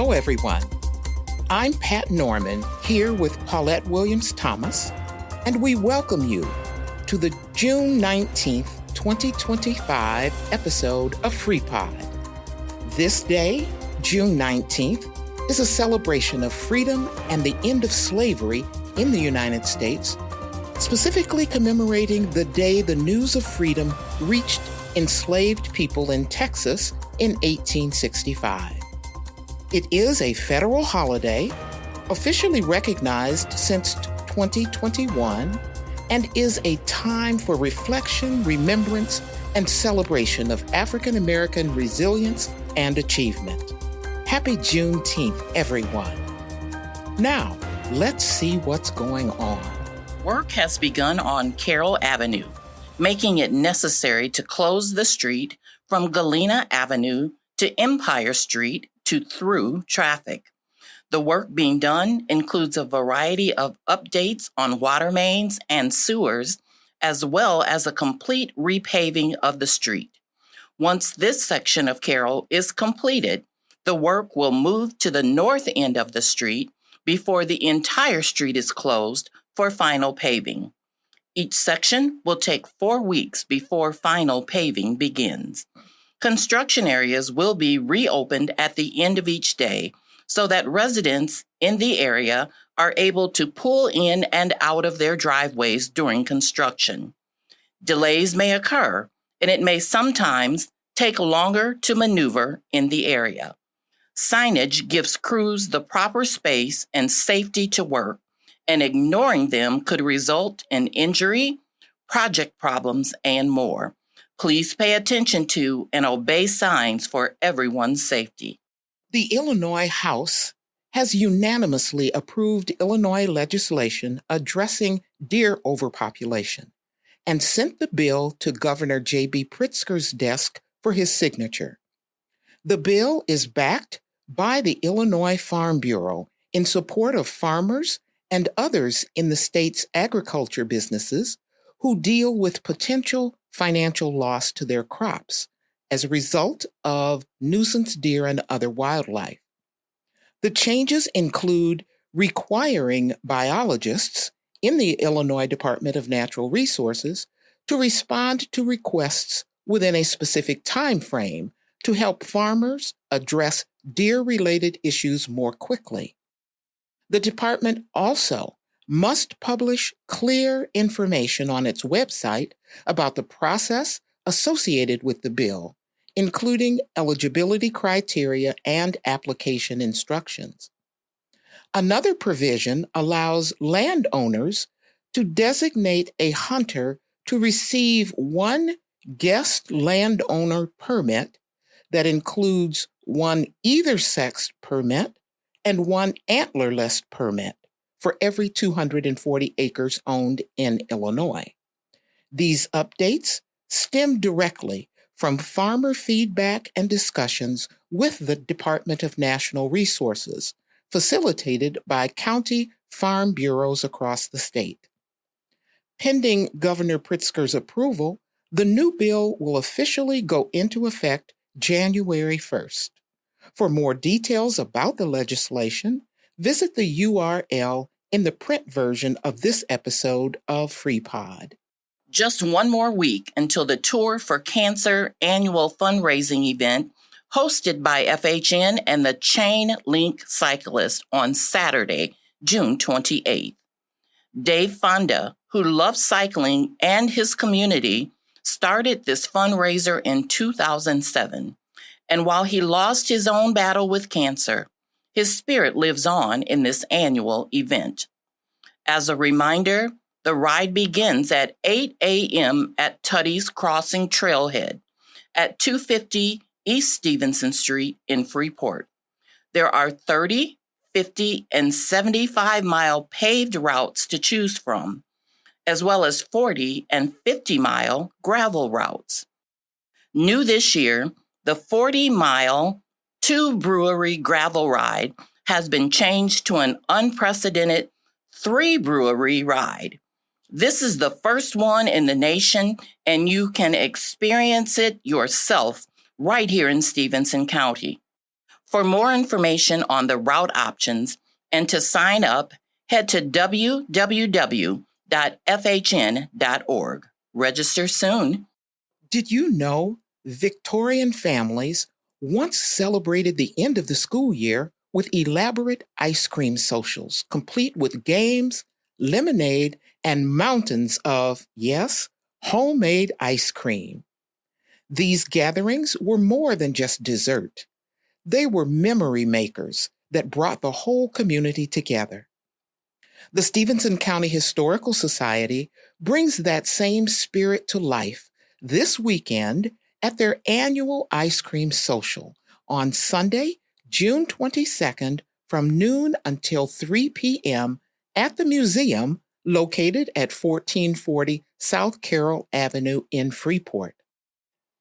Hello, everyone. I'm Pat Norman here with Paulette Williams-Thomas, and we welcome you to the June 19th, 2025 episode of FreePod. This day, June 19th, is a celebration of freedom and the end of slavery in the United States, specifically commemorating the day the news of freedom reached enslaved people in Texas in 1865. It is a federal holiday, officially recognized since 2021, and is a time for reflection, remembrance, and celebration of African American resilience and achievement. Happy Juneteenth, everyone. Now, let's see what's going on. Work has begun on Carroll Avenue, making it necessary to close the street from Lena Avenue to Empire Street to through traffic. The work being done includes a variety of updates on water mains and sewers, as well as a complete repaving of the street. Once this section of Carroll is completed, the work will move to the north end of the street before the entire street is closed for final paving. Each section will take 4 weeks before final paving begins. Construction areas will be reopened at the end of each day so that residents in the area are able to pull in and out of their driveways during construction. Delays may occur, and it may sometimes take longer to maneuver in the area. Signage gives crews the proper space and safety to work, and ignoring them could result in injury, project problems, and more. Please pay attention to and obey signs for everyone's safety. The Illinois House has unanimously approved Illinois legislation addressing deer overpopulation and sent the bill to Governor J.B. Pritzker's desk for his signature. The bill is backed by the Illinois Farm Bureau in support of farmers and others in the state's agriculture businesses who deal with potential financial loss to their crops as a result of nuisance deer and other wildlife. The changes include requiring biologists in the Illinois Department of Natural Resources to respond to requests within a specific time frame to help farmers address deer-related issues more quickly. The department also must publish clear information on its website about the process associated with the bill, including eligibility criteria and application instructions. Another provision allows landowners to designate a hunter to receive one guest landowner permit that includes one either-sex permit and one antlerless permit for every 240 acres owned in Illinois. These updates stem directly from farmer feedback and discussions with the Department of Natural Resources, facilitated by county farm bureaus across the state. Pending Governor Pritzker's approval, the new bill will officially go into effect January 1st. For more details about the legislation, visit the URL in the print version of this episode of FreePod. Just one more week until the Tour for Cancer annual fundraising event hosted by FHN and the Chain Link Cyclist on Saturday, June 28th. Dave Fonda, who loves cycling and his community, started this fundraiser in 2007. And while he lost his own battle with cancer, his spirit lives on in this annual event. As a reminder, the ride begins at 8 a.m. at Tuddy's Crossing Trailhead at 250 East Stephenson Street in Freeport. There are 30, 50, and 75-mile paved routes to choose from, as well as 40 and 50-mile gravel routes. New this year, the 40-mile two-brewery gravel ride has been changed to an unprecedented three-brewery ride. This is the first one in the nation, and you can experience it yourself right here in Stephenson County. For more information on the route options and to sign up, head to www.fhn.org. Register soon. Did you know Victorian families once celebrated the end of the school year with elaborate ice cream socials, complete with games, lemonade, and mountains of, yes, homemade ice cream? These gatherings were more than just dessert. They were memory makers that brought the whole community together. The Stephenson County Historical Society brings that same spirit to life this weekend at their annual ice cream social on Sunday, June 22nd from noon until 3 p.m. at the museum located at 1440 South Carroll Avenue in Freeport.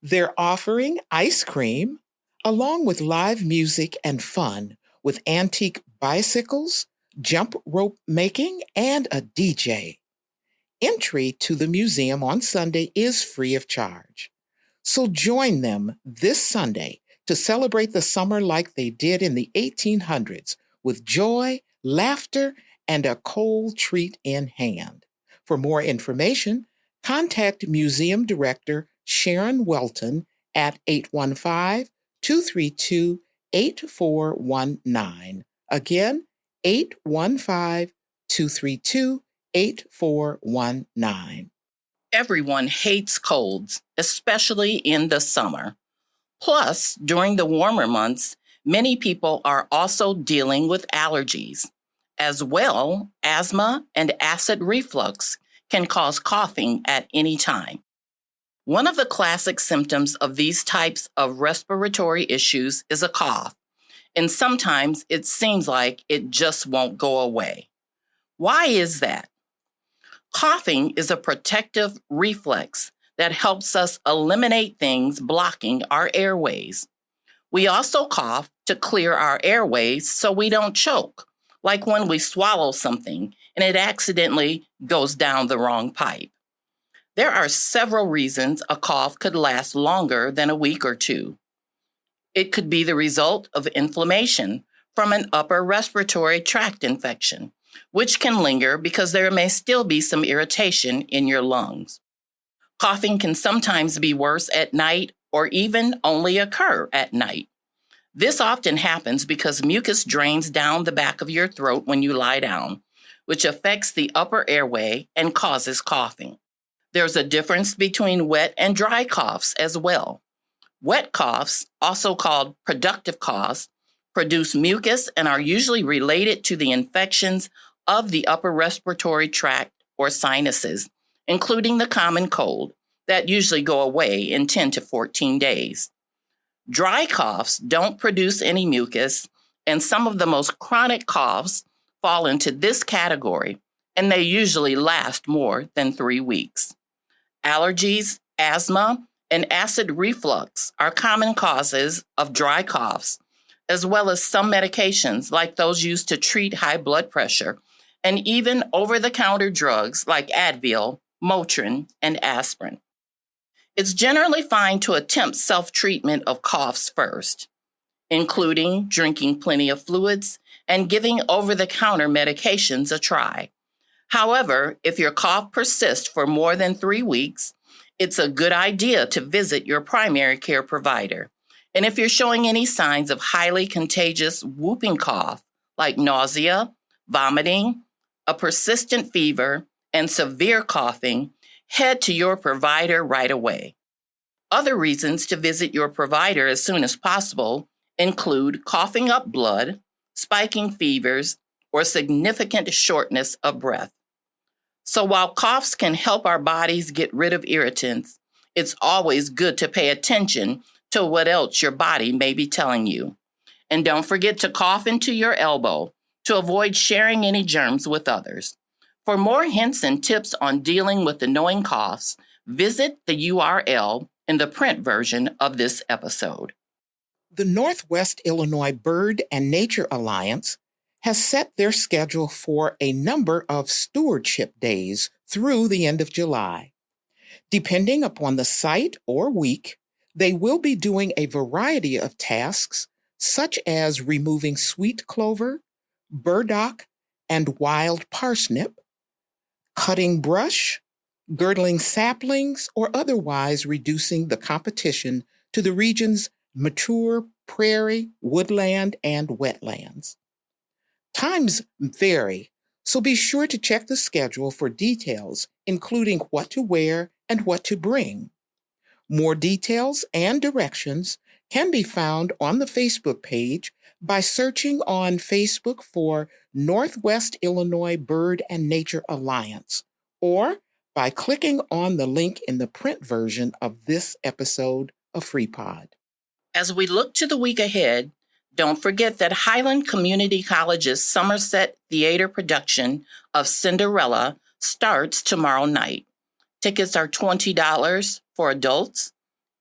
They're offering ice cream along with live music and fun with antique bicycles, jump rope making, and a DJ. Entry to the museum on Sunday is free of charge. So join them this Sunday to celebrate the summer like they did in the 1800s with joy, laughter, and a cold treat in hand. For more information, contact Museum Director Sharon Welton at 815-232-8419. Again, 815-232-8419. Everyone hates colds, especially in the summer. Plus, during the warmer months, many people are also dealing with allergies. As well, asthma and acid reflux can cause coughing at any time. One of the classic symptoms of these types of respiratory issues is a cough, and sometimes it seems like it just won't go away. Why is that? Coughing is a protective reflex that helps us eliminate things blocking our airways. We also cough to clear our airways so we don't choke, like when we swallow something and it accidentally goes down the wrong pipe. There are several reasons a cough could last longer than a week or two. It could be the result of inflammation from an upper respiratory tract infection, which can linger because there may still be some irritation in your lungs. Coughing can sometimes be worse at night or even only occur at night. This often happens because mucus drains down the back of your throat when you lie down, which affects the upper airway and causes coughing. There's a difference between wet and dry coughs as well. Wet coughs, also called productive coughs, produce mucus and are usually related to the infections of the upper respiratory tract or sinuses, including the common cold, that usually go away in 10 to 14 days. Dry coughs don't produce any mucus, and some of the most chronic coughs fall into this category, and they usually last more than 3 weeks. Allergies, asthma, and acid reflux are common causes of dry coughs, as well as some medications like those used to treat high blood pressure, and even over-the-counter drugs like Advil, Motrin, and aspirin. It's generally fine to attempt self-treatment of coughs first, including drinking plenty of fluids and giving over-the-counter medications a try. However, if your cough persists for more than 3 weeks, it's a good idea to visit your primary care provider. And if you're showing any signs of highly contagious whooping cough, like nausea, vomiting, a persistent fever, and severe coughing, head to your provider right away. Other reasons to visit your provider as soon as possible include coughing up blood, spiking fevers, or significant shortness of breath. So while coughs can help our bodies get rid of irritants, it's always good to pay attention to what else your body may be telling you. And don't forget to cough into your elbow to avoid sharing any germs with others. For more hints and tips on dealing with annoying coughs, visit the URL in the print version of this episode. The Northwest Illinois Bird and Nature Alliance has set their schedule for a number of stewardship days through the end of July. Depending upon the site or week, they will be doing a variety of tasks such as removing sweet clover, burdock, and wild parsnip, cutting brush, girdling saplings, or otherwise reducing the competition to the region's mature prairie, woodland, and wetlands. Times vary, so be sure to check the schedule for details, including what to wear and what to bring. More details and directions can be found on the Facebook page by searching on Facebook for Northwest Illinois Bird and Nature Alliance, or by clicking on the link in the print version of this episode of FreePod. As we look to the week ahead, don't forget that Highland Community College's Summerset theater production of Cinderella starts tomorrow night. Tickets are $20 for adults,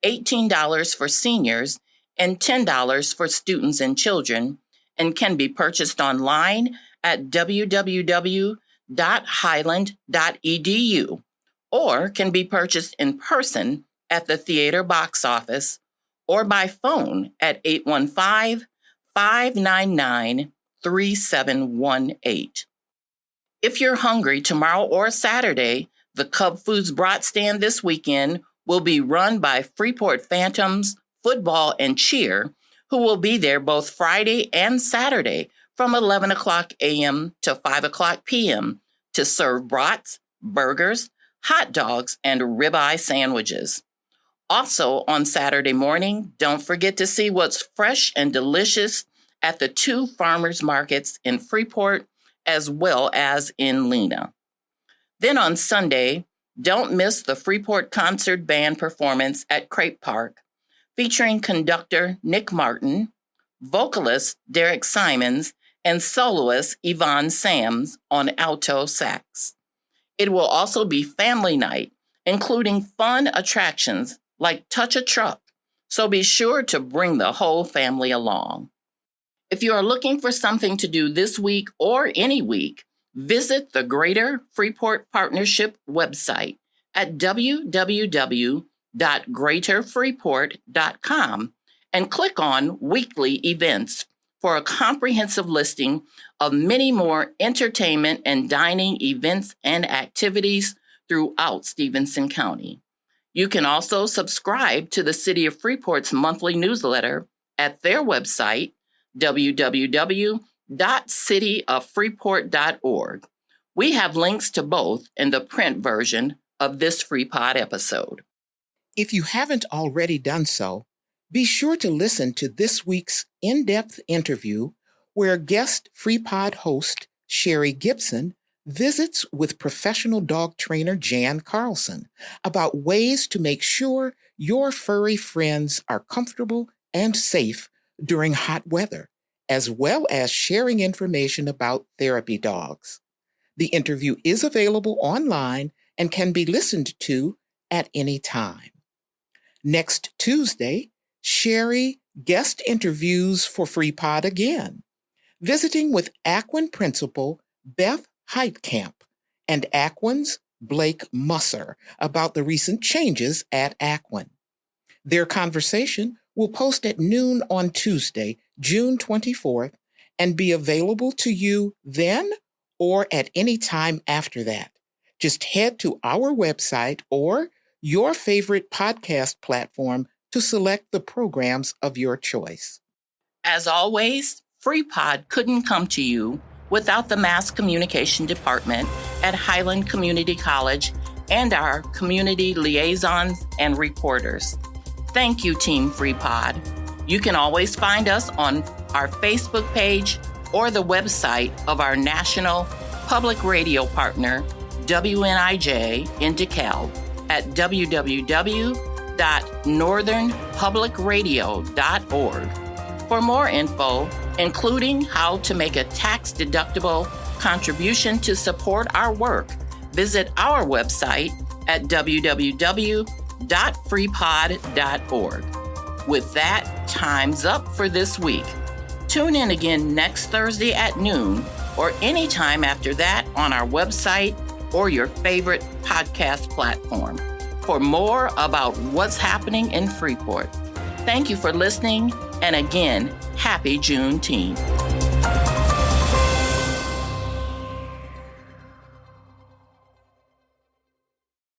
$18 for seniors, and $10 for students and children, and can be purchased online at www.highland.edu, or can be purchased in person at the theater box office or by phone at 815-599-3718. If you're hungry, tomorrow or Saturday, the Cub Foods Brat stand this weekend will be run by Freeport Phantoms Football and Cheer, who will be there both Friday and Saturday from 11 o'clock a.m. to 5 o'clock p.m. to serve brats, burgers, hot dogs, and ribeye sandwiches. Also on Saturday morning, don't forget to see what's fresh and delicious at the two farmers markets in Freeport as well as in Lena. Then on Sunday, don't miss the Freeport Concert Band performance at Crepe Park, featuring conductor Nick Martin, vocalist Derek Simons, and soloist Yvonne Sams on alto sax. It will also be family night, including fun attractions like Touch a Truck, so be sure to bring the whole family along. If you are looking for something to do this week or any week, visit the Greater Freeport Partnership website at www.greaterfreeport.com and click on Weekly Events for a comprehensive listing of many more entertainment and dining events and activities throughout Stephenson County. You can also subscribe to the City of Freeport's monthly newsletter at their website, www.cityoffreeport.org. We have links to both in the print version of this FreePod episode. If you haven't already done so, be sure to listen to this week's in-depth interview where guest FreePod host Sherry Gibson visits with professional dog trainer Jan Carlson about ways to make sure your furry friends are comfortable and safe during hot weather, as well as sharing information about therapy dogs. The interview is available online and can be listened to at any time. Next Tuesday, Sherry guest interviews for FreePod again, visiting with Aquin principal Beth Heitkamp and Aquin's Blake Musser about the recent changes at Aquin. Their conversation will post at noon on Tuesday, June 24th, and be available to you then or at any time after that. Just head to our website or your favorite podcast platform to select the programs of your choice. As always, FreePod couldn't come to you without the Mass Communication Department at Highland Community College and our community liaisons and reporters. Thank you, Team FreePod. You can always find us on our Facebook page or the website of our national public radio partner, WNIJ in DeKalb, at www.northernpublicradio.org. For more info, including how to make a tax-deductible contribution to support our work, visit our website at www.freepod.org. With that, time's up for this week. Tune in again next Thursday at noon or anytime after that on our website or your favorite podcast platform for more about what's happening in Freeport. Thank you for listening, and again, happy Juneteenth.